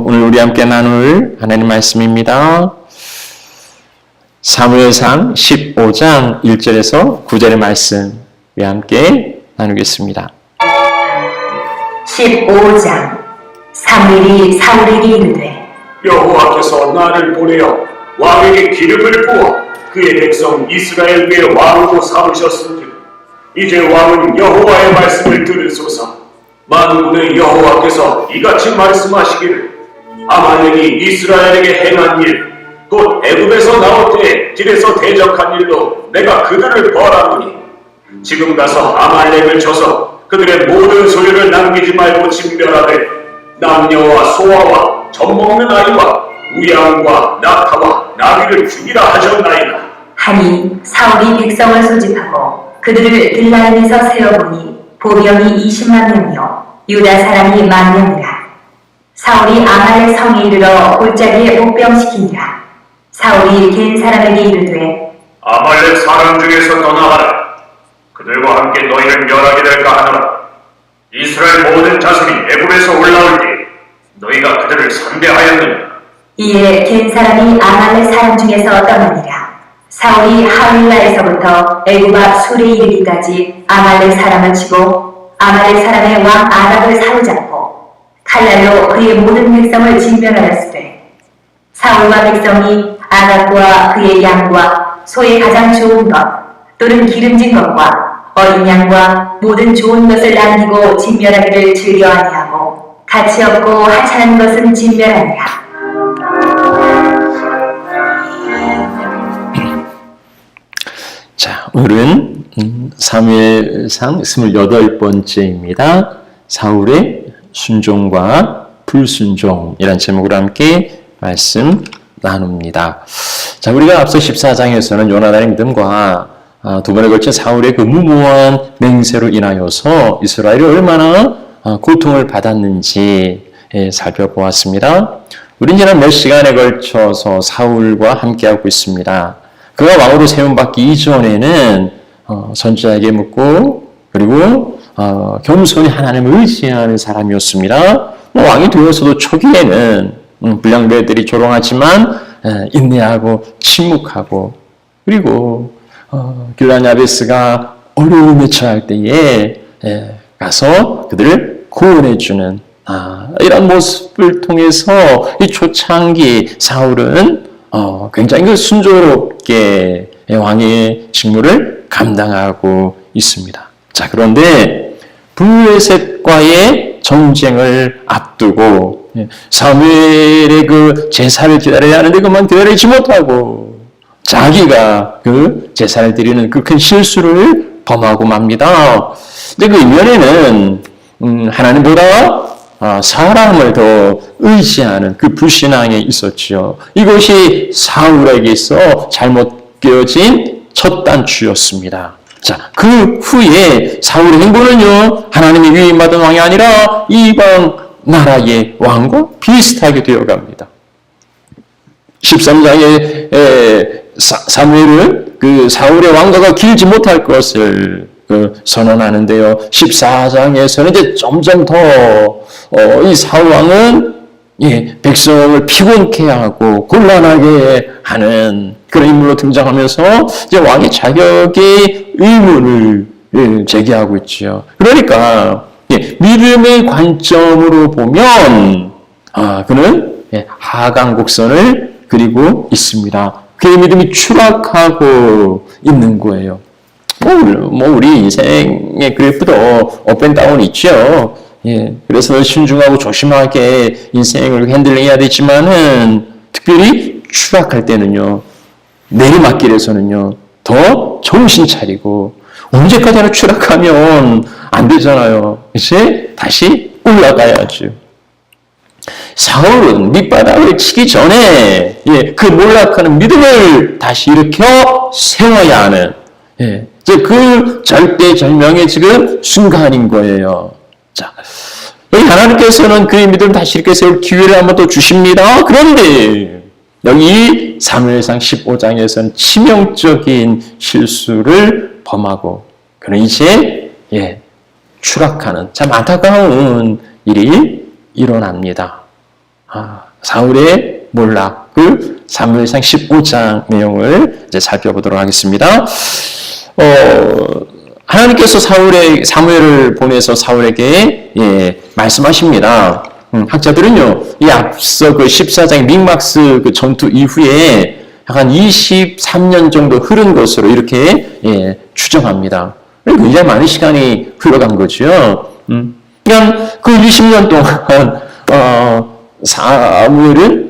오늘 우리 함께 나눌 하나님 말씀입니다. 사무엘상 15장 1절에서 9절의 말씀 우리 함께 나누겠습니다. 15장 사무엘이 사울에게 이르되 여호와께서 나를 보내어 왕에게 기름을 부어 그의 백성 이스라엘 위에 왕으로 삼으셨은즉 이제 왕은 여호와의 말씀을 들으소서. 만군의 여호와께서 이같이 말씀하시기를 아말렉이 이스라엘에게 행한 일 곧 애굽에서 나올 때 길에서 대적한 일로 내가 그들을 벌하노니 지금 가서 아말렉을 쳐서 그들의 모든 소유를 남기지 말고 진멸하되 남녀와 소아와 젖먹는 아이와 우양과 낙타와 나귀를 죽이라 하셨나이다. 하니 사울이 백성을 소집하고 그들을 들라임에서 세어보니 보병이 20만 명이요 유다 사람이 10,000명이라. 사울이 아말렉 성에 이르러 골짜기에 목병시키니라. 사울이 겐 사람에게 이르되 아말렉 사람 중에서 떠나가라. 그들과 함께 너희를 멸하게 될까 하노라. 이스라엘 모든 자손이 애굽에서 올라올 때 너희가 그들을 상대하였느냐. 이에 겐 사람이 아말렉 사람 중에서 떠나니라. 사울이 하윌라에서부터 애굽 앞 술에 이르기까지 아말렉 사람을 치고 아말렉 사람의 왕 아각을 사로잡고 칼날로 그의 모든 백성을 진멸하였으되 사울과 백성이 아각과 그의 양과 소의 가장 좋은 것 또는 기름진 것과 어린 양과 모든 좋은 것을 남기고 진멸하기를 즐겨 아니하고 가치 없고 하찮은 것은 진멸하니라. 자, 오늘은 사무엘상 28번째입니다. 사울의 순종과 불순종이라는 제목으로 함께 말씀 나눕니다. 자, 우리가 앞서 14장에서는 요나단의 믿음과 두 번에 걸친 사울의 그 무모한 맹세로 인하여서 이스라엘이 얼마나 고통을 받았는지 살펴보았습니다. 우리는 지난 몇 시간에 걸쳐서 사울과 함께하고 있습니다. 그가 왕으로 세움받기 이전에는 선지자에게 묻고 그리고 겸손히 하나님을 의지하는 사람이었습니다. 왕이 되어서도 초기에는 불량배들이 조롱하지만 인내하고 침묵하고 그리고 길라 야베스가 어려움에 처할 때에 가서 그들을 구원해주는 이런 모습을 통해서 이 초창기 사울은 굉장히 순조롭게 왕의 직무를 감당하고 있습니다. 자, 그런데 블레셋과의 전쟁을 앞두고 사무엘의 그 제사를 기다려야 하는데 그만 기다리지 못하고 자기가 그 제사를 드리는 그 큰 실수를 범하고 맙니다. 근데 그 이면에는 하나님보다 사람을 더 의지하는 그 불신앙이 있었지요. 이것이 사울에게 있어 잘못 깨어진 첫 단추였습니다. 자, 그 후에 사울의 행보는요, 하나님이 위임받은 왕이 아니라 이방 나라의 왕과 비슷하게 되어갑니다. 13장에 사무엘은 그 사울의 왕가가 길지 못할 것을 선언하는데요. 14장에서는 이제 점점 더 이 사울 왕은 백성을 피곤케 하고 곤란하게 하는 그런 인물로 등장하면서 이제 왕의 자격의 의문을 제기하고 있지요. 그러니까 믿음의 관점으로 보면 그는 하강 곡선을 그리고 있습니다. 그의 믿음이 추락하고 있는 거예요. 우리 인생의 그래프도 업앤다운이 있죠. 그래서 신중하고 조심하게 인생을 핸들링해야 되지만은 특별히 추락할 때는요, 내리막길에서는요, 더 정신 차리고 언제까지나 추락하면 안 되잖아요. 이제 다시 올라가야죠. 사울은 밑바닥을 치기 전에 그 몰락하는 믿음을 다시 일으켜 세워야 하는 그 절대절명의 지금 순간인 거예요. 자, 여기 하나님께서는 그의 믿음을 다시 이렇게 세울 기회를 한번 더 주십니다. 그런데 여기 사무엘상 15장에서는 치명적인 실수를 범하고 그는 이제 추락하는 참 안타까운 일이 일어납니다. 사울의 몰락, 그 사무엘상 15장 내용을 이제 살펴보도록 하겠습니다. 하나님께서 사무엘을 보내서 사울에게 말씀하십니다. 학자들은요, 이 앞서 그 14장의 믹막스 그 전투 이후에 한 23년 정도 흐른 것으로 이렇게 추정합니다. 굉장히 많은 시간이 흘러간 거죠. 그냥 그 20년 동안 사울을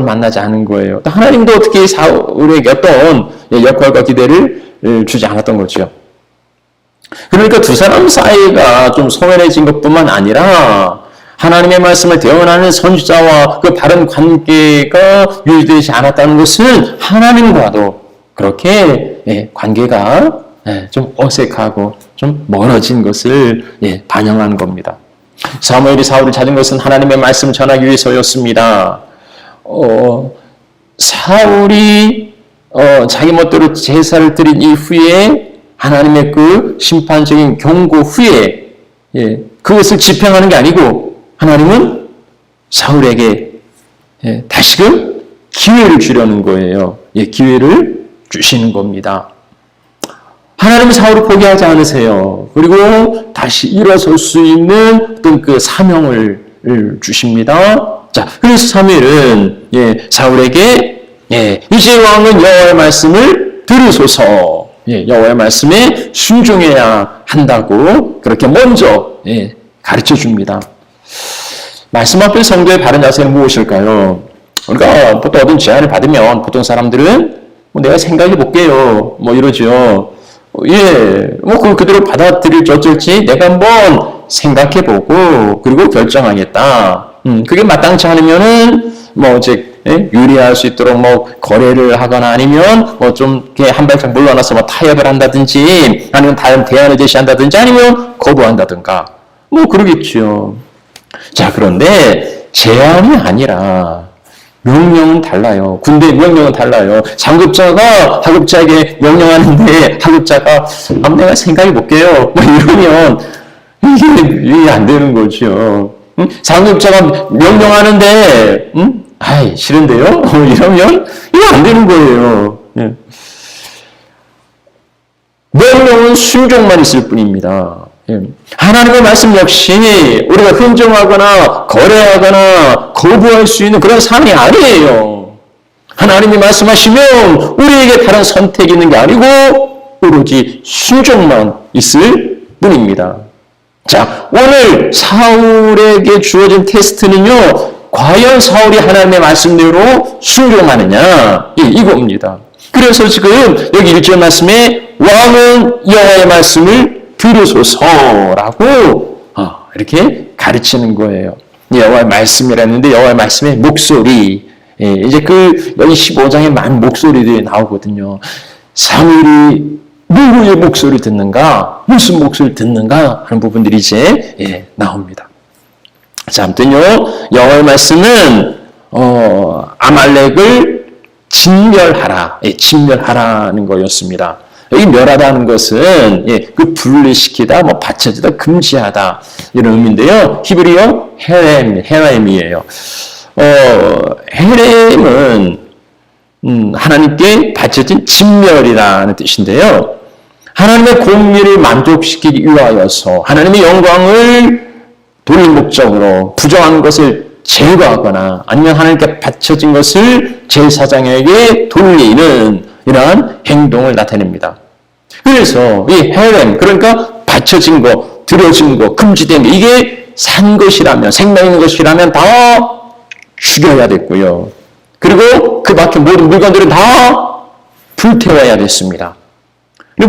만나지 않은 거예요. 또 하나님도 어떻게 사울에게 어떤 역할과 기대를 주지 않았던 거죠. 그러니까 두 사람 사이가 좀 소원해진 것뿐만 아니라 하나님의 말씀을 대언하는 선지자와 그 바른 관계가 유지되지 않았다는 것은 하나님과도 그렇게 관계가 좀 어색하고 좀 멀어진 것을 반영하는 겁니다. 사무엘이 사울을 찾은 것은 하나님의 말씀을 전하기 위해서였습니다. 사울이 자기 멋대로 제사를 드린 이후에 하나님의 그 심판적인 경고 후에 그것을 집행하는 게 아니고 하나님은 사울에게 다시금 기회를 주려는 거예요. 기회를 주시는 겁니다. 하나님은 사울을 포기하지 않으세요. 그리고 다시 일어설 수 있는 어떤 그 사명을 주십니다. 자, 그래서 사무엘은 사울에게 이제 왕은 여호와의 말씀을 들으소서. 여호와의 말씀에 순종해야 한다고 그렇게 먼저 가르쳐 줍니다. 말씀 앞에 성도의 바른 자세는 무엇일까요? 우리가 보통 어떤 제안을 받으면 보통 사람들은 내가 생각해 볼게요. 이러죠. 그걸 그대로 받아들일지 어쩔지 내가 한번 생각해 보고 그리고 결정하겠다. 그게 마땅치 않으면은 이제 유리할 수 있도록 거래를 하거나 아니면 좀 이렇게 한 발짝 물러나서 타협을 한다든지 아니면 다른 대안을 제시한다든지 아니면 거부한다든가 그러겠죠. 자, 그런데 제안이 아니라 명령은 달라요. 군대의 명령은 달라요. 상급자가 하급자에게 명령하는데 하급자가 내가 생각해 볼게요. 이러면 이게 안 되는 거죠. 상급자가 명령하는데 싫은데요? 이러면 이거 안 되는 거예요. 명령은 순종만 있을 뿐입니다. 하나님의 말씀 역시 우리가 흥정하거나 거래하거나 거부할 수 있는 그런 사항이 아니에요. 하나님이 말씀하시면 우리에게 다른 선택이 있는 게 아니고 오로지 순종만 있을 뿐입니다. 자, 오늘 사울에게 주어진 테스트는요, 과연 사울이 하나님의 말씀대로 순종하느냐 이겁니다. 그래서 지금 여기 1절 말씀에 왕은 여호와의 말씀을 들으소서라고 이렇게 가르치는 거예요. 여호와의 말씀이라는데 여호와의 말씀의 목소리. 이제 여기 15장에 많은 목소리들이 나오거든요. 사무엘이 누구의 목소리 듣는가? 무슨 목소리 듣는가? 하는 부분들이 이제 나옵니다. 자, 아무튼요, 여호와의 말씀은 아말렉을 진멸하라, 진멸하라는 거였습니다. 여기 멸하다는 것은 그 분리시키다, 받쳐지다, 금지하다 이런 의미인데요. 히브리어 헤렘이에요. 헤렘은 하나님께 바쳐진 진멸이라는 뜻인데요. 하나님의 공의를 만족시키기 위하여서 하나님의 영광을 돌릴 목적으로 부정한 것을 제거하거나 아니면 하나님께 바쳐진 것을 제사장에게 돌리는 이러한 행동을 나타냅니다. 그래서 이 헤렘, 그러니까 바쳐진 거, 들여진 거, 금지된 거, 이게 산 것이라면, 생명 있는 것이라면 다 죽여야 됐고요. 그리고 그 밖에 모든 물건들은 다 불태워야 됐습니다.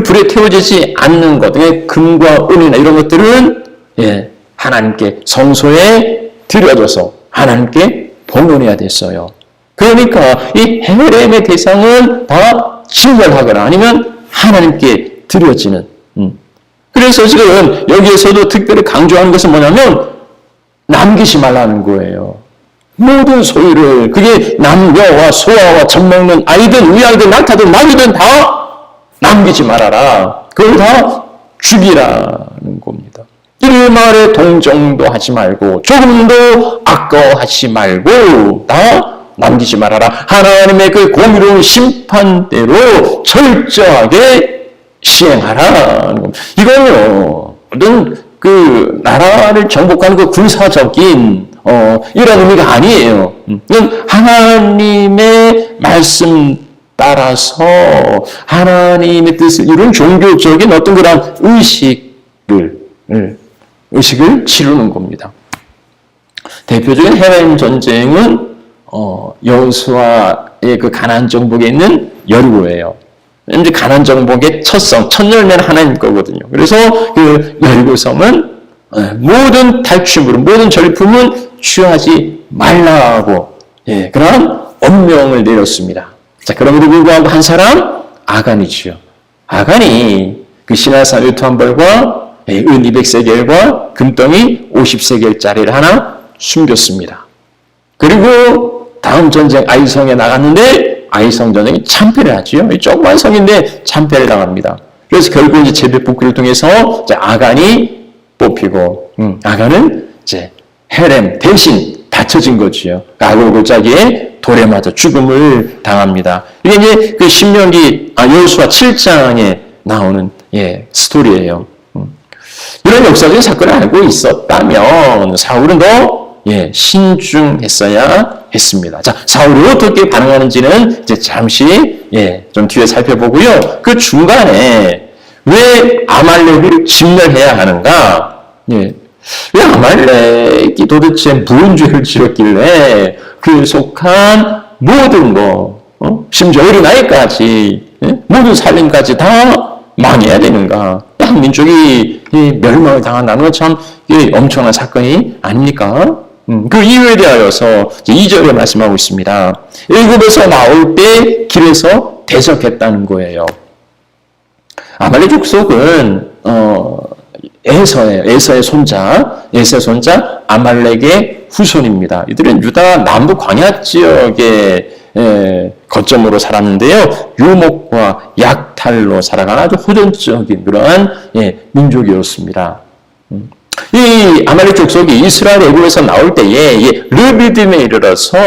불에 태워지지 않는 것, 금과 은이나 이런 것들은 하나님께 성소에 드려져서 하나님께 봉헌해야 됐어요. 그러니까 이 헤렘의 대상은 다 진멸하거나 아니면 하나님께 드려지는. 그래서 지금 여기에서도 특별히 강조하는 것은 뭐냐면 남기지 말라는 거예요. 모든 소유를, 그게 남녀와 소아와 젖먹는 아이든 우양이든 낙타든 나귀든 다 남기지 말아라. 그걸 다 죽이라는 겁니다. 일 말에 동정도 하지 말고 조금도 아까워하지 말고 다 남기지 말아라. 하나님의 그 공의로운 심판대로 철저하게 시행하라는 겁니다. 이건요, 어떤 그 나라를 정복하는 그 군사적인 이런 의미가 아니에요. 이건 하나님의 말씀 따라서 하나님의 뜻을 이룬 종교적인 어떤 그런 의식을 치르는 겁니다. 대표적인 헤렘 전쟁은 여호수아의 그 가나안 정복에 있는 여리고예요. 이제 가나안 정복의 첫 열매는 하나님 거거든요. 그래서 그 여리고 성은 모든 탈취물은 모든 절품은 취하지 말라고 그런 엄명을 내렸습니다. 자, 그럼에도 불구하고 한 사람 아간이지요. 아간이 그 시나산 의토 한 벌과 은 200세겔과 금덩이 50세겔짜리를 하나 숨겼습니다. 그리고 다음 전쟁 아이성에 나갔는데 아이성 전쟁이 참패를 하지요. 조그만 성인데 참패를 당합니다. 그래서 결국 이제 제비 뽑기를 통해서 이제 아간이 뽑히고, 아간은 이제 헤렘 대신 다쳐진 거지요. 아골골짜기에 돌에 맞아 죽음을 당합니다. 이게 이제 그 신명기 여호수아 7장에 나오는 스토리예요. 이런 역사적인 사건을 알고 있었다면 사울은 더 신중했어야 했습니다. 자, 사울이 어떻게 반응하는지는 이제 잠시 좀 뒤에 살펴보고요. 그 중간에 왜 아말렉을 진멸해야 하는가? 왜 아말렉이 도대체 무슨 죄를 지었길래 그에 속한 모든 거, 심지어 어린아이까지, 모든 살림까지 다 망해야 되는가? 한 민족이 멸망을 당한다는 건 참 엄청난 사건이 아닙니까? 그 이유에 대하여서 2절에 말씀하고 있습니다. 애굽에서 나올 때 길에서 대적했다는 거예요. 아말렉 족속은 에서의 손자 아말렉의 후손입니다. 이들은 유다 남부 광야 지역에 거점으로 살았는데요. 유목과 약탈로 살아가는 아주 호전적인 그러한 민족이었습니다. 이 아말렉 족속이 이스라엘 애굽에서 나올 때에 르비딤에 이르러서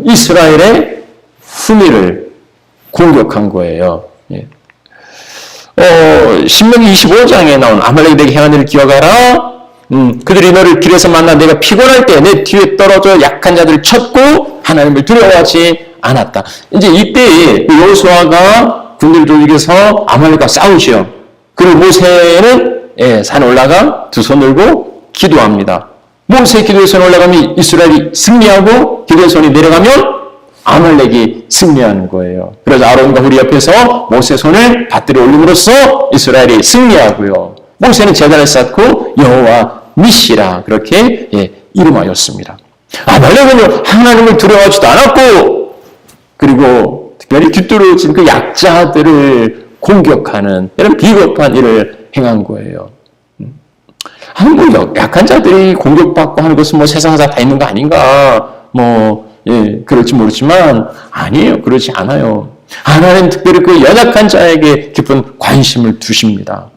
이스라엘의 후미를 공격한 거예요. 신명기 25장에 나온 아말렉에게 행한 일을 기억하라. 그들이 너를 길에서 만나 내가 피곤할 때 내 뒤에 떨어져 약한 자들을 쳤고 하나님을 두려워하지 않았다. 이제 이때 여호수아가 군대를 조직해서 아말렉과 싸우시오. 그리고 모세는 산에 올라가 두 손 들고 기도합니다. 모세 기도의 손 올라가면 이스라엘이 승리하고 기도의 손이 내려가면 아말렉이 승리하는 거예요. 그래서 아론과 후리 옆에서 모세 손을 받들어 올림으로써 이스라엘이 승리하고요. 모세는 제단을 쌓고 여호와 니시라 그렇게 이름하였습니다. 아말렉은요 하나님을 두려워하지도 않았고 그리고 특별히 뒤떨어진 그 약자들을 공격하는 이런 비겁한 일을 행한 거예요. 약한 자들이 공격받고 하는 것은 세상에서 다 있는 거 아닌가 그럴지 모르지만 아니에요. 그렇지 않아요. 하나님 특별히 그 연약한 자에게 깊은 관심을 두십니다.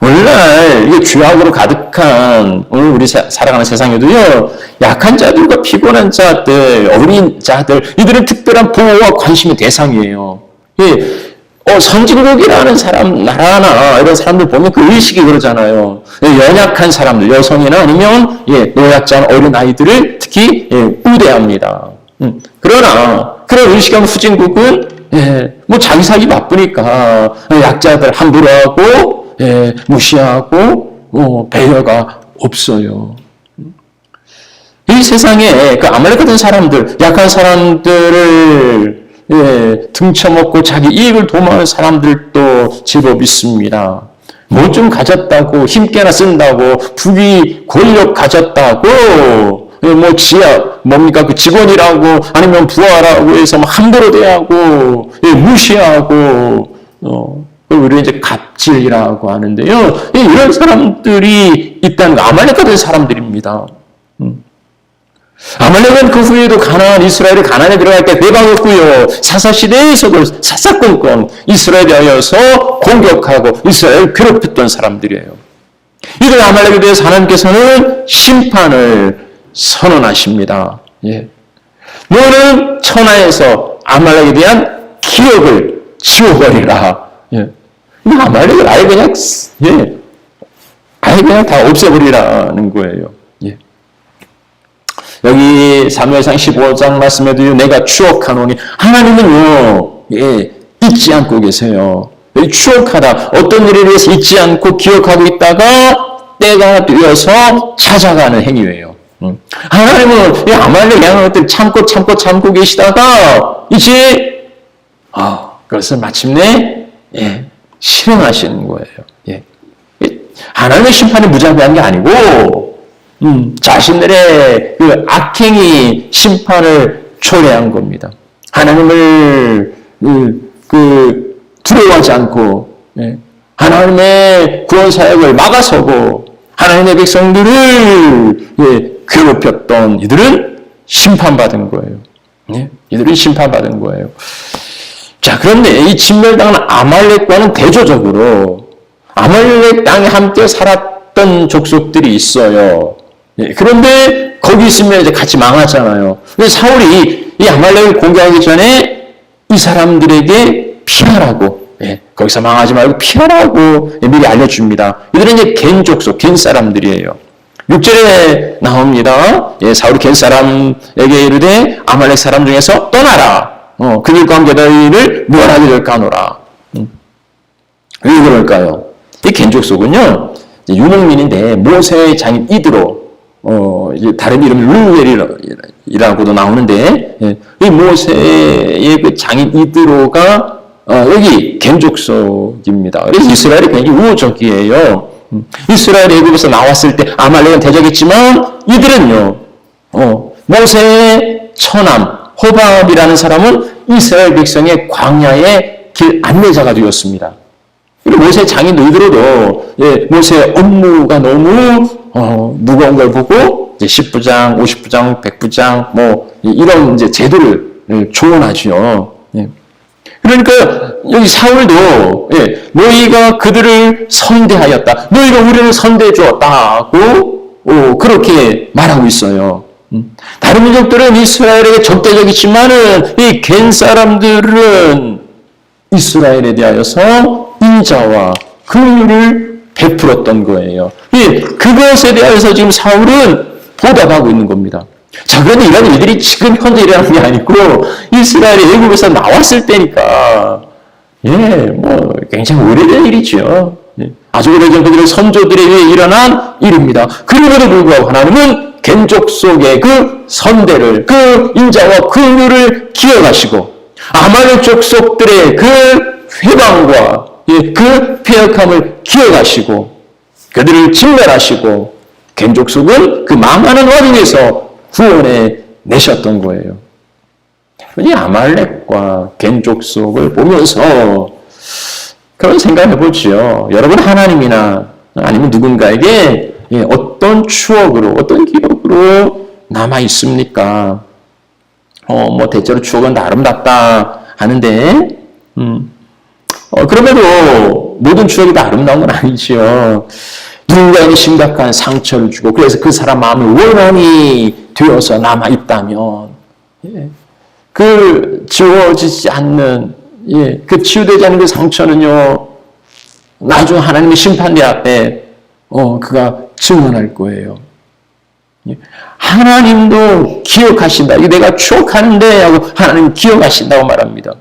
오늘날 이게 죄악으로 가득한 오늘 우리 살아가는 세상에도요 약한 자들과 피곤한 자들, 어린 자들 이들은 특별한 보호와 관심의 대상이에요. 선진국이라는 나라나 이런 사람들 보면 그 의식이 그러잖아요. 연약한 사람들, 여성이나 아니면 노약자, 어린 아이들을 특히 우대합니다. 그러나 그런 의식한 후진국은 자기 살기 바쁘니까 약자들 함부로 하고 무시하고 배려가 없어요. 이 세상에 그 아말렉 같은 사람들, 약한 사람들을 등쳐먹고 자기 이익을 도모하는 사람들도 제법 있습니다. 뭐 좀 가졌다고 힘께나 쓴다고 부귀 권력 가졌다고 그 직원이라고 아니면 부하라고 해서 함부로 대하고 무시하고 우리는 이제 갑질이라고 하는데요. 이런 사람들이 있다는 거 아말렉 같은 사람들입니다. 아말렉은 그 후에도 이스라엘이 가나안에 들어갈 때 내방했고요. 사사시대에서도 사사건건 이스라엘에 대하여서 공격하고 이스라엘을 괴롭혔던 사람들이에요. 이들 아말렉에 대해서 하나님께서는 심판을 선언하십니다. 예. 너는 천하에서 아말렉에 대한 기억을 지워버리라. 예. 아말렉을 아예 그냥, 예. 아예 그냥 다 없애버리라는 거예요. 예. 여기 사무엘상 15장 말씀에도 내가 추억하노니 하나님은요, 예, 잊지 않고 계세요. 추억하다. 어떤 일에 대해서 잊지 않고 기억하고 있다가 때가 되어서 찾아가는 행위예요. 하나님은 이 아말렉 향한 것들 참고 계시다가 이제 그것을 마침내 실행하시는 거예요. 예. 하나님의 심판이 무자비한 게 아니고 자신들의 그 악행이 심판을 초래한 겁니다. 하나님을 두려워하지 않고 하나님의 구원 사역을 막아서고 하나님의 백성들을 괴롭혔던 이들은 심판받은 거예요. 이들은 심판받은 거예요. 자, 그런데 이 진멸당한 아말렉과는 대조적으로 아말렉 땅에 함께 살았던 족속들이 있어요. 그런데 거기 있으면 이제 같이 망하잖아요. 그래서 사울이 이 아말렉을 공격하기 전에 이 사람들에게 피하라고, 거기서 망하지 말고 피하라고 미리 알려줍니다. 이들은 이제 겐 족속, 겐 사람들이에요. 6절에 나옵니다. 사울이 겐 사람에게 이르되 아말렉 사람 중에서 떠나라. 그들 가운데 너희를 멸하게 될 까노라. 왜 그럴까요? 이 겐 족속은요, 유목민인데 모세의 장인 이드로, 다른 이름 루엘이라고도 나오는데, 이 모세의 그 장인 이드로가 여기 겐 족속입니다. 그래서 이스라엘이 굉장히 우호적이에요. 이스라엘이 애굽에서 나왔을 때 아말렉은 대적했지만 이들은요, 모세의 처남 호밥이라는 사람은 이스라엘 백성의 광야의 길 안내자가 되었습니다. 그리고 모세의 장인도 이들어도 모세의 업무가 너무 무거운 걸 보고 이제 10부장, 50부장, 100부장 이런 이제 제도를 조언하죠. 그러니까 여기 사울도 너희가 그들을 선대하였다. 너희가 우리를 선대해 주었다고 그렇게 말하고 있어요. 다른 민족들은 이스라엘에게 적대적이지만은 이 겐 사람들은 이스라엘에 대하여서 인자와 긍휼을 베풀었던 거예요. 그것에 대해서 지금 사울은 보답하고 있는 겁니다. 자, 그런데 이런 일들이 지금 현재 일어나는 게 아니고 이스라엘이 애굽에서 나왔을 때니까 굉장히 오래된 일이죠. 아주 오래전 그들의 선조들에 의해 일어난 일입니다. 그럼에도 불구하고 하나님은 겐 족속의 그 선대를, 그 인자와 긍휼을 기억하시고 아말렉 족속들의 그 회방과 그 패역함을 기억하시고 그들을 진멸하시고 겐 족속은 그 망하는 와중에서 구원해 내셨던 거예요. 이 아말렉과 겐 족속을 보면서 그런 생각해 보지요. 여러분 하나님이나 아니면 누군가에게 어떤 추억으로, 어떤 기억으로 남아 있습니까? 대체로 추억은 다 아름답다 하는데, 그럼에도 모든 추억이 다 아름다운 건 아니지요. 누군가에게 심각한 상처를 주고, 그래서 그 사람 마음이 원한이 되어서 남아 있다면, 그 지워지지 않는, 그 치유되지 않는 그 상처는요, 나중 하나님의 심판대 앞에, 그가 증언할 거예요. 하나님도 기억하신다. 이거 내가 추억하는데 하고 하나님 기억하신다고 말합니다.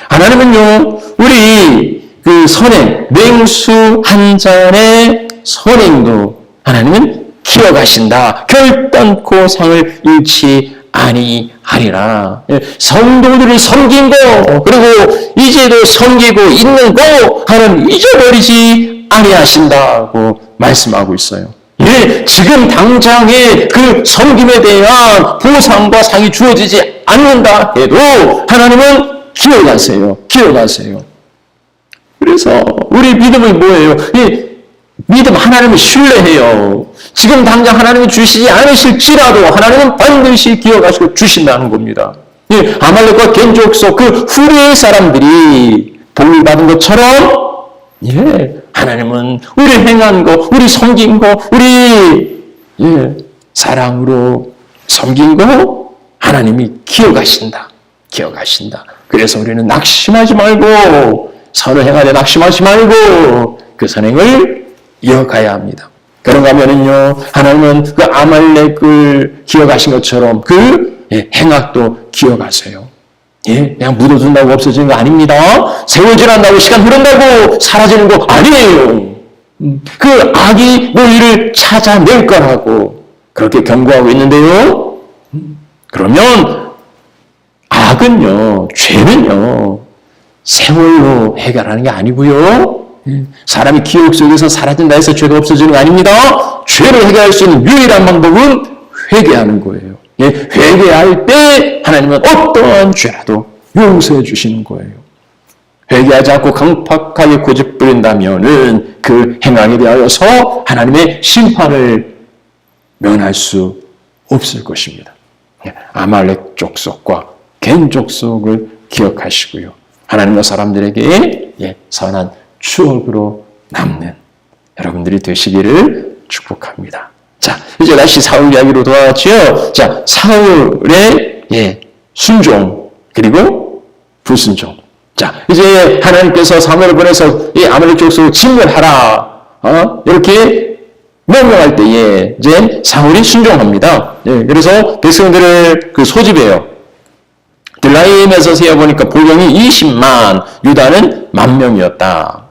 하나님은요, 우리 그 선행, 맹수 한 잔의 선행도 하나님은 기억하신다. 결단코 상을 잃지 아니하리라. 성도들을 섬긴 거, 그리고 이제도 섬기고 있는 거 하나님 잊어버리지 아니하신다고 말씀하고 있어요. 지금 당장의 그 섬김에 대한 보상과 상이 주어지지 않는다 해도 하나님은 기억하세요. 기억하세요. 그래서 우리 믿음은 뭐예요? 믿음 하나님을 신뢰해요. 지금 당장 하나님이 주시지 않으실지라도 하나님은 반드시 기억하시고 주신다는 겁니다. 아말렉과 겐 족속 그 후레의 사람들이 복을 받은 것처럼 하나님은 우리 행한 거, 우리 섬긴 거, 우리 사랑으로 섬긴 거 하나님이 기억하신다. 그래서 우리는 낙심하지 말고 선을 행하되 낙심하지 말고 그 선행을 이어가야 합니다. 그런가 하면은요, 하나님은 그 아말렉을 기억하신 것처럼 그 행악도 기억하세요. 그냥 묻어둔다고 없어지는 거 아닙니다. 세월 지난다고 시간 흐른다고 사라지는 거 아니에요. 그 악이 너희를 찾아낼 거라고 그렇게 경고하고 있는데요. 그러면 악은요, 죄는요, 세월로 해결하는 게 아니고요. 사람이 기억 속에서 사라진다 해서 죄가 없어지는 거 아닙니다. 죄를 해결할 수 있는 유일한 방법은 회개하는 거예요. 회개할 때 하나님은 어떠한 죄라도 용서해 주시는 거예요. 회개하지 않고 강팍하게 고집부린다면은 그 행함에 대하여서 하나님의 심판을 면할 수 없을 것입니다. 아말렉 족속과 겐 족속을 기억하시고요. 하나님의 사람들에게 선한 추억으로 남는 여러분들이 되시기를 축복합니다. 자, 이제 다시 사울 이야기로 돌아왔죠. 자, 사울의 순종 그리고 불순종. 자, 이제 하나님께서 사무엘을 보내서 이 아말렉 족속을 진멸하라. 이렇게 명령할 때에 이제 사울이 순종합니다. 그래서 백성들을 소집해요. 들라임에서 세어보니까 보병이 20만, 유다는 10,000명이었다.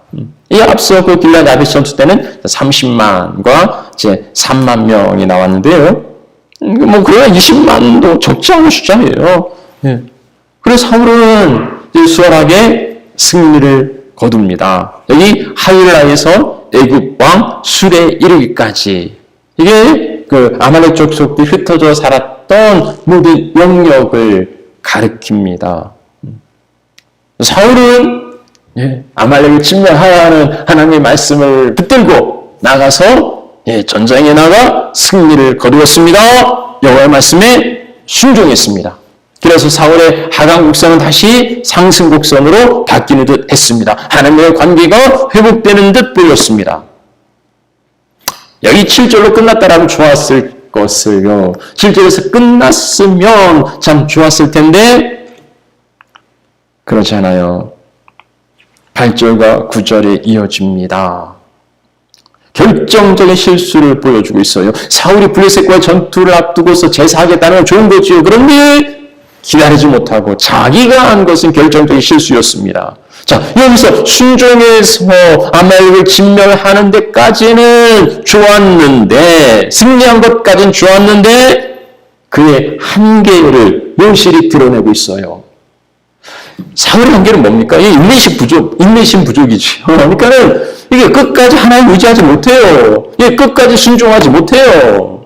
이 앞서 그 길라 나벳 전투 때는 30만과 이제 3만 명이 나왔는데요. 그래 20만도 적지 않은 숫자예요. 그래서 사울은 수월하게 승리를 거둡니다. 여기 하윌라에서 애굽 왕 술에 이르기까지 이게 그 아말렉 족속들이 흩어져 살았던 모든 영역을 가리킵니다. 사울은 아말렉을 침략하야 하는 하나님의 말씀을 붙들고 나가서 전장에 나가 승리를 거두었습니다. 여호와의 말씀에 순종했습니다. 그래서 사울의 하강 곡선은 다시 상승 곡선으로 바뀌는 듯 했습니다. 하나님의 관계가 회복되는 듯 보였습니다. 여기 7절로 끝났다라면 좋았을 것을요. 7절에서 끝났으면 참 좋았을 텐데 그렇지 않아요. 8절과 9절에 이어집니다. 결정적인 실수를 보여주고 있어요. 사울이 블레셋과의 전투를 앞두고서 제사하겠다는 건 좋은 거지요. 그런데 기다리지 못하고 자기가 한 것은 결정적인 실수였습니다. 자, 여기서 순종해서 아말렉을 진멸하는 데까지는 좋았는데, 승리한 것까지는 좋았는데 그의 한계를 묘실히 드러내고 있어요. 사울의 한계는 뭡니까? 이 인내심 부족이죠. 그러니까는 이게 끝까지 하나님 의지하지 못해요. 끝까지 순종하지 못해요.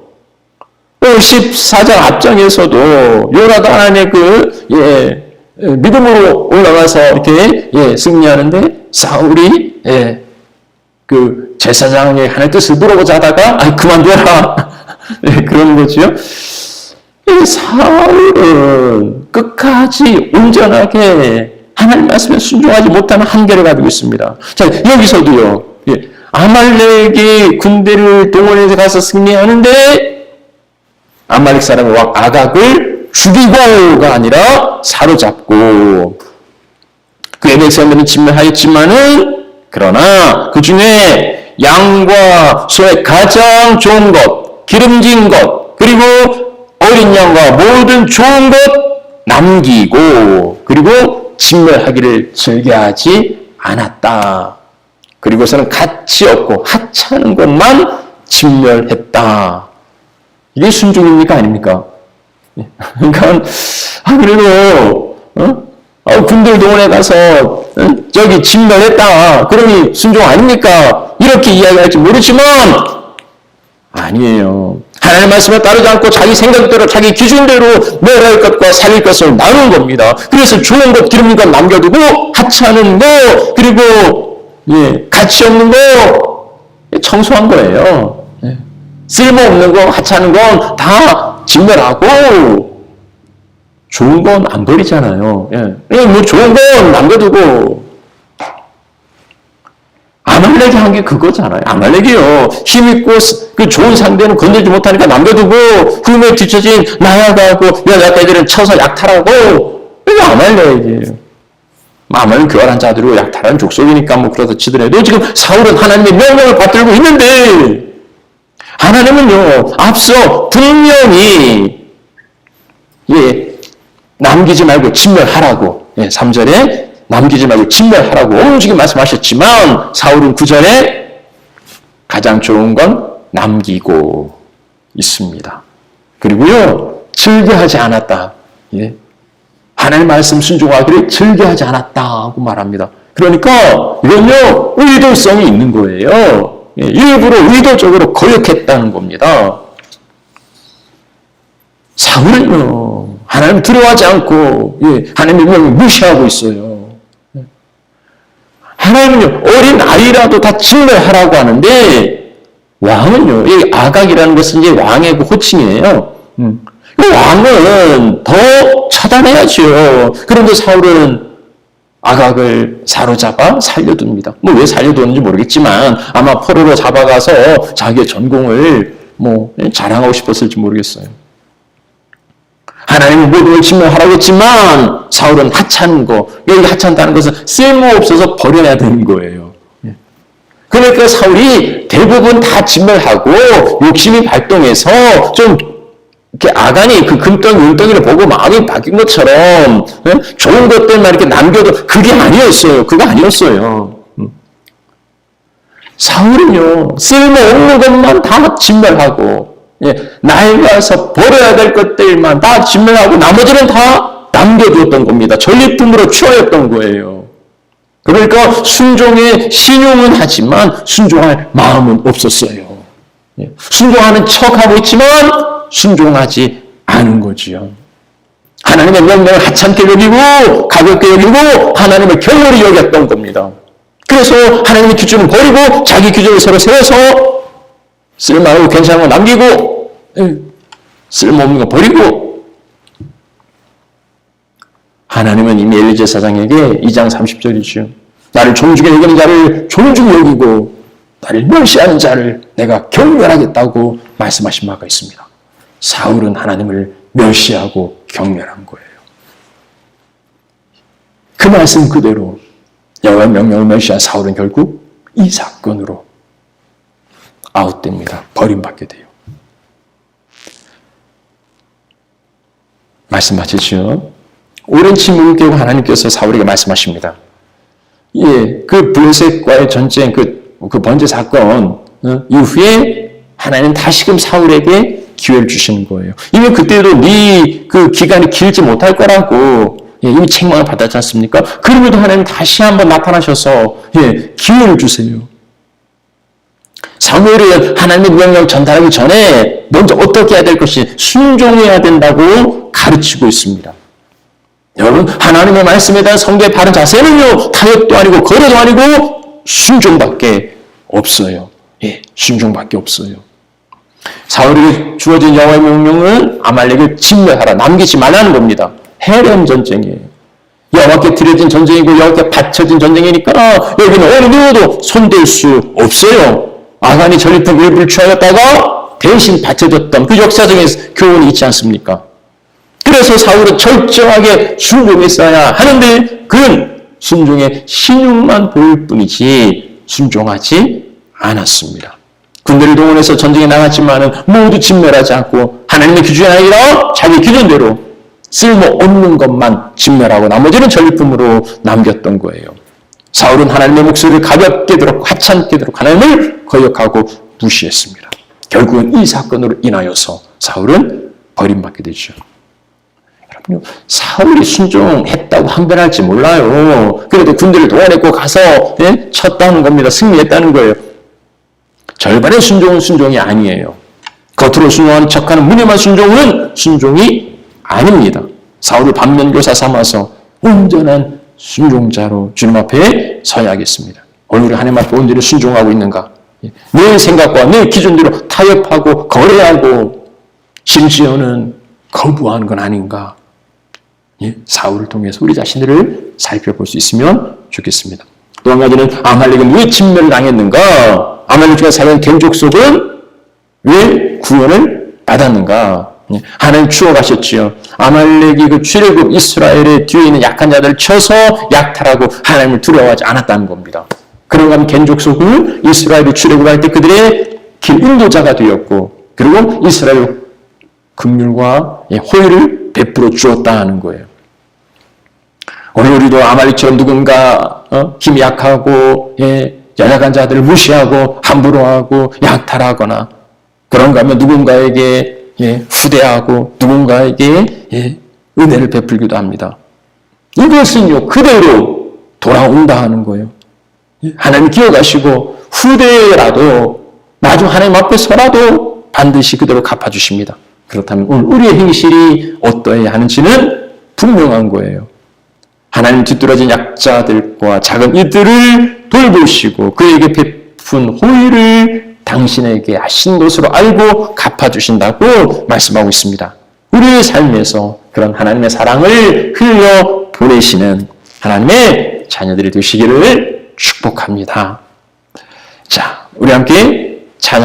14장 앞장에서도 요나단 하나님의 믿음으로 올라가서 이렇게 승리하는데 사울이 그 제사장의 하나님의 뜻을 물어보자 하다가 그만둬라 그런 거죠. 사울은 끝까지 온전하게 하나님 말씀에 순종하지 못하는 한계를 가지고 있습니다. 자, 여기서도요. 아말렉이 군대를 동원해서 가서 승리하는데 아말렉 사람의 왕 아각을 죽이고가 아니라 사로잡고 그의 백성들은 진멸하였지만은 그러나 그 중에 양과 소의 가장 좋은 것, 기름진 것, 그리고 어린 양과 모든 좋은 것 남기고 그리고 진멸하기를 즐겨하지 않았다. 그리고서는 가치 없고 하찮은 것만 진멸했다. 이게 순종입니까? 아닙니까? 그러니까, 그리고, 군대를 동원해 가서, 저기 진멸했다. 그러니 순종 아닙니까? 이렇게 이야기할지 모르지만, 아니에요. 하나님의 말씀에 따르지 않고 자기 생각대로, 자기 기준대로 멸할 것과 살릴 것을 나눈 겁니다. 그래서 좋은 것, 기름진 것 남겨두고, 하찮은 거, 그리고, 가치 없는 거, 청소한 거예요. 쓸모없는 거, 하찮은 건 다 진멸하고 좋은 건 안 버리잖아요. 뭐 좋은 건 남겨두고 아말렉이 한 게 그거잖아요. 아말렉이요. 힘있고 그 좋은 상대는 건들지 못하니까 남겨두고 후에 뒤처진 나아가고 여자까지는 쳐서 약탈하고 이게 아말렉이에요. 아말렉 교활한 자들이고 약탈한 족속이니까 뭐 그러다 치더라도 지금 사울은 하나님의 명령을 받들고 있는데 하나님은요 앞서 분명히 남기지 말고 진멸하라고 3절에 남기지 말고 진멸하라고 움직임 말씀하셨지만 사울은 9절에 가장 좋은 건 남기고 있습니다. 그리고요 즐겨하지 않았다. 하나님 말씀 순종하기를 즐겨하지 않았다고 말합니다. 그러니까 이건요 의도성이 있는 거예요. 일부러 의도적으로 거역했다는 겁니다. 사울은요 하나님 두려워하지 않고 하나님의 명령을 무시하고 있어요. 하나님은요 어린 아이라도 다 진멸하라고 하는데 왕은요 이 아각이라는 것은 이제 왕의 그 호칭이에요. 왕은 더 처단해야죠. 그런데 사울은 아각을 사로잡아 살려둡니다. 뭐 왜 살려두었는지 모르겠지만 아마 포로로 잡아가서 자기의 전공을 자랑하고 싶었을지 모르겠어요. 하나님은 모든 걸 진멸하라고 했지만 사울은 하찮은 거, 여기 하찮다는 것은 쓸모없어서 버려야 되는 거예요. 그러니까 사울이 대부분 다 진멸하고 욕심이 발동해서 좀 이렇게 아간이 그 금덩이 은덩이를 보고 마음이 바뀐 것처럼 좋은 것들만 이렇게 남겨도 그게 아니었어요. 그거 아니었어요. 사울은요 쓸모없는 것만 다 진멸하고 낡아서 버려야 될 것들만 다 진멸하고 나머지는 다 남겨두었던 겁니다. 전리품으로 취하였던 거예요. 그러니까 순종에 신용은 하지만 순종할 마음은 없었어요. 순종하는 척하고 있지만 순종하지 않은 거지요. 하나님의 명령을 하찮게 여기고 가볍게 여기고 하나님을 경홀히 여겼던 겁니다. 그래서 하나님의 기준을 버리고 자기 기준을 새로 세워서 쓸만하고 괜찮은 거 남기고 쓸모없는 거 버리고 하나님은 이미 엘리 제사장에게 2장 30절이죠. 나를 존중히 여기는 자를 존중히 여기고 나를 멸시하는 자를 내가 경멸하겠다고 말씀하신 바가 있습니다. 사울은 하나님을 멸시하고 경멸한 거예요. 그 말씀 그대로 여호와의 명령을 멸시한 사울은 결국 이 사건으로 아웃됩니다. 버림받게 돼요. 말씀 마치죠. 오랜 침묵을 깨고 하나님께서 사울에게 말씀하십니다. 그 블레셋과의 전쟁, 그 번제 사건 이후에 하나님은 다시금 사울에게 기회를 주시는 거예요. 이미 그때도 그 기간이 길지 못할 거라고 이미 책망을 받았지 않습니까? 그럼에도 하나님 다시 한번 나타나셔서 기회를 주세요. 사무엘이 하나님의 명령을 전달하기 전에 먼저 어떻게 해야 될 것이 순종해야 된다고 가르치고 있습니다. 여러분 하나님의 말씀에 대한 성도의 바른 자세는요 타협도 아니고 거래도 아니고 순종밖에 없어요. 순종밖에 없어요. 사울에게 주어진 여호와의 명령은 아말렉을 진멸하라, 남기지 말라는 겁니다. 해련 전쟁이에요. 여호와께 드려진 전쟁이고 여호와께 바쳐진 전쟁이니까 여기는 어느 누구도 손댈 수 없어요. 아간이 전리품 일부를 취하였다가 대신 바쳐졌던 그 역사적인 교훈이 있지 않습니까? 그래서 사울은 철저하게 순종했어야 하는데 그는 순종의 신용만 보일 뿐이지 순종하지 않았습니다. 군대를 동원해서 전쟁에 나갔지만은 모두 진멸하지 않고 하나님의 기준이 아니라 자기 기준대로 쓸모없는 것만 진멸하고 나머지는 전리품으로 남겼던 거예요. 사울은 하나님의 목소리를 가볍게 들었고 하찮게 들었고 하나님을 거역하고 무시했습니다. 결국은 이 사건으로 인하여서 사울은 버림받게 되죠. 여러분, 사울이 순종했다고 항변할지 몰라요. 그래도 군대를 동원했고 가서 쳤다는 겁니다. 승리했다는 거예요. 절반의 순종은 순종이 아니에요. 겉으로 순종하는 척하는 무념한 순종은 순종이 아닙니다. 사울을 반면교사 삼아서 온전한 순종자로 주님 앞에 서야겠습니다. 오늘 하나님 앞에 온전히 순종하고 있는가? 내 생각과 내 기준대로 타협하고 거래하고 심지어는 거부하는 건 아닌가? 사울을 통해서 우리 자신들을 살펴볼 수 있으면 좋겠습니다. 또 한 가지는 아말렉은 왜 진멸을 당했는가? 아말렉 중에 살던 겐 족속은 왜 구원을 받았는가? 하나님 추억하셨지요. 아말렉이 그 출애굽 이스라엘의 뒤에 있는 약한 자들을 쳐서 약탈하고 하나님을 두려워하지 않았다는 겁니다. 그런가 하면 겐 족속은 이스라엘이 출애굽할 때 그들의 길 인도자가 되었고, 그리고 이스라엘 긍휼과 호의를 베풀어 주었다 하는 거예요. 오늘 우리도 아말렉처럼 누군가 힘이 약하고 연약한 자들을 무시하고 함부로 하고 약탈하거나 그런가 하면 누군가에게 후대하고 누군가에게 은혜를 베풀기도 합니다. 이것은요 그대로 돌아온다 하는 거예요. 하나님 기억하시고 후대라도 나중 하나님 앞에서라도 반드시 그대로 갚아주십니다. 그렇다면 오늘 우리의 행실이 어떠해야 하는지는 분명한 거예요. 하나님 뒤떨어진 약자들과 작은 이들을 돌보시고 그에게 베푼 호의를 당신에게 하신 것으로 알고 갚아주신다고 말씀하고 있습니다. 우리의 삶에서 그런 하나님의 사랑을 흘려 보내시는 하나님의 자녀들이 되시기를 축복합니다. 자, 우리 함께 찬양